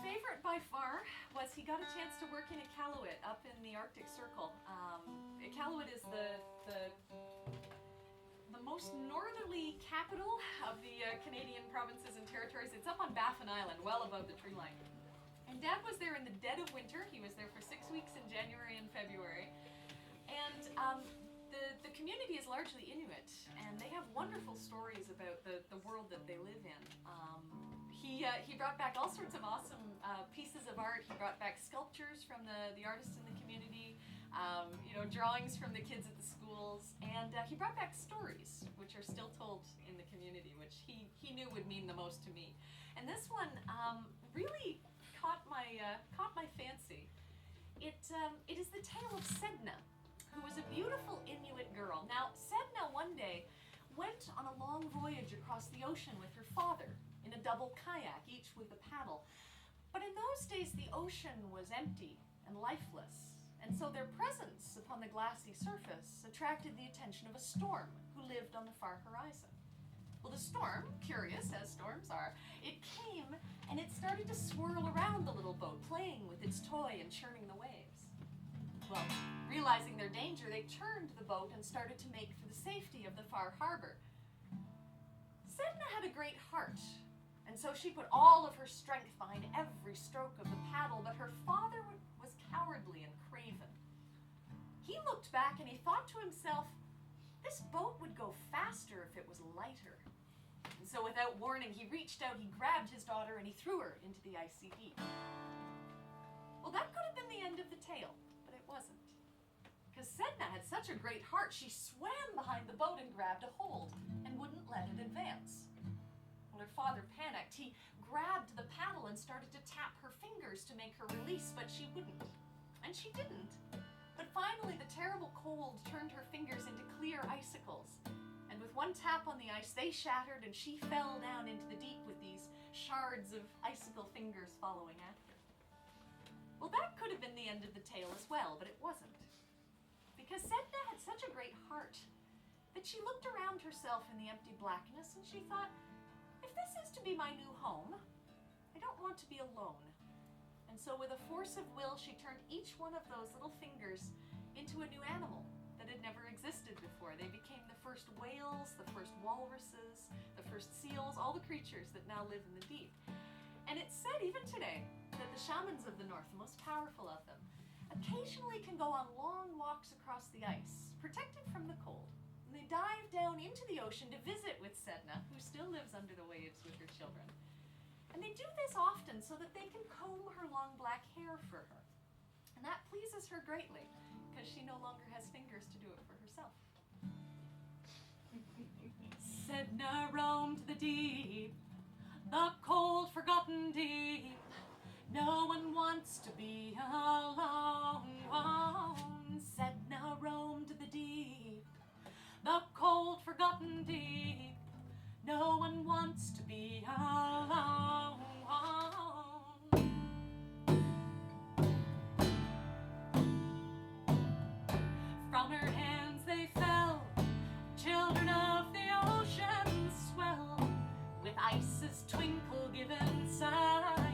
favorite by far was he got a chance to work in Iqaluit up in the Arctic Circle. Iqaluit is the most northerly capital of the Canadian provinces and territories. It's up on Baffin Island, well above the tree line. And Dad was there in the dead of winter. He was there for 6 weeks in January and February. And the community is largely Inuit, and they have wonderful stories about the world that they live in. He brought back all sorts of awesome pieces of art. He brought back sculptures from the artists in the community, drawings from the kids at the schools, and he brought back stories, which are still told in the community, which he knew would mean the most to me. And this one really caught my fancy. It is the tale of Sedna, who was a beautiful Inuit girl. Now, Sedna one day went on a long voyage across the ocean with her father in a double kayak, each with a paddle. But in those days, the ocean was empty and lifeless, and so their presence upon the glassy surface attracted the attention of a storm who lived on the far horizon. Well, the storm, curious as storms are, it came and it started to swirl around the little boat, playing with its toy and churning the waves. Well, realizing their danger, they turned the boat and started to make for the safety of the far harbor. Sedna had a great heart, and so she put all of her strength behind every stroke of the paddle, but her father was cowardly and craven. He looked back and he thought to himself, this boat would go faster if it was lighter. And so without warning, he reached out, he grabbed his daughter, and he threw her into the icy deep. Well, that could have been the end of the tale. But it wasn't. Because Sedna had such a great heart, she swam behind the boat and grabbed a hold and wouldn't let it advance. Well, her father panicked. He grabbed the paddle and started to tap her fingers to make her release, but she wouldn't. And she didn't. But finally, the terrible cold turned her fingers into clear icicles. And with one tap on the ice, they shattered and she fell down into the deep with these shards of icicle fingers following after. Well, that could have been the end of the tale as well, but it wasn't. Because Sedna had such a great heart that she looked around herself in the empty blackness and she thought, if this is to be my new home, I don't want to be alone. And so with a force of will, she turned each one of those little fingers into a new animal that had never existed before. They became the first whales, the first walruses, the first seals, all the creatures that now live in the deep. And it's said even today that the shamans of the north, the most powerful of them, occasionally can go on long walks across the ice, protected from the cold. And they dive down into the ocean to visit with Sedna, who still lives under the waves with her children. And they do this often so that they can comb her long black hair for her. And that pleases her greatly, because she no longer has fingers to do it for herself. Sedna roamed the deep, the cold, forgotten deep. No one wants to be alone. Sedna roamed the deep, the cold, forgotten deep. No one wants to be alone. From her hands they fell, children of the ocean swell, with ice's twinkle given sight.